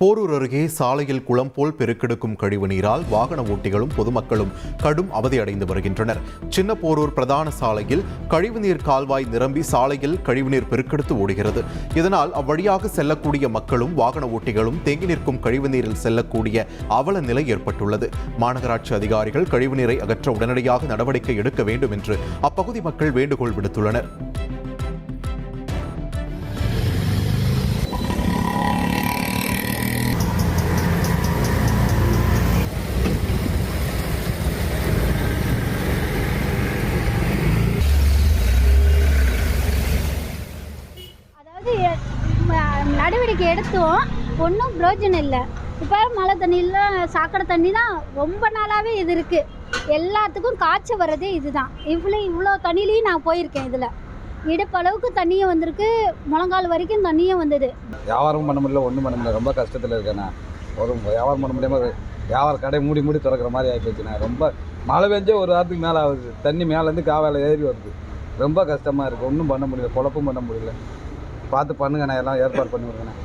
போரூர் அருகே சாலையில் குளம் போல் பெருக்கெடுக்கும் கழிவு நீரால் வாகன ஓட்டிகளும் பொதுமக்களும் கடும் அவதியடைந்து வருகின்றனர். சின்ன போரூர் பிரதான சாலையில் கழிவுநீர் கால்வாய் நிரம்பி சாலையில் கழிவுநீர் பெருக்கெடுத்து ஓடுகிறது. இதனால் அவ்வழியாக செல்லக்கூடிய மக்களும் வாகன ஓட்டிகளும் தேங்கி நிற்கும் கழிவுநீரில் செல்லக்கூடிய அவல நிலை ஏற்பட்டுள்ளது. மாநகராட்சி அதிகாரிகள் கழிவுநீரை அகற்ற உடனடியாக நடவடிக்கை எடுக்க வேண்டும் என்று அப்பகுதி மக்கள் வேண்டுகோள் விடுத்துள்ளனர். நடவடிக்கை எடுத்தோம், ஒன்றும் பிரயோஜனம் இல்லை. இப்போ மழை தண்ணியெலாம் சாக்கடை தண்ணி தான் ரொம்ப நாளாகவே இது இருக்குது. எல்லாத்துக்கும் காய்ச்சல் வர்றதே இதுதான். இவ்வளோ தண்ணியிலையும் நான் போயிருக்கேன். இதில் இடுப்பளவுக்கு தண்ணியும் வந்திருக்கு, முழங்கால் வரைக்கும் தண்ணியும் வந்தது. வியாபாரம் பண்ண முடியல, ஒன்றும் பண்ண முடியல. ரொம்ப கஷ்டத்தில் இருக்கேண்ணா. ஒரு வியாபாரம் பண்ண முடியாமல் வியாபார கடை மூடி திறக்கிற மாதிரி ஆகிப்போச்சுண்ணா. ரொம்ப மழை பெஞ்சே ஒரு வாரத்துக்கு மேலே ஆகுது. தண்ணி மேலேருந்து காவாயில் ஏறி வருது. ரொம்ப கஷ்டமாக இருக்குது. ஒன்றும் பண்ண முடியல, குழப்பம் பண்ண முடியல. பார்த்து பண்ணுங்கண்ணா, எல்லாம் ஏற்பாடு பண்ணி விடுங்கண்ணா.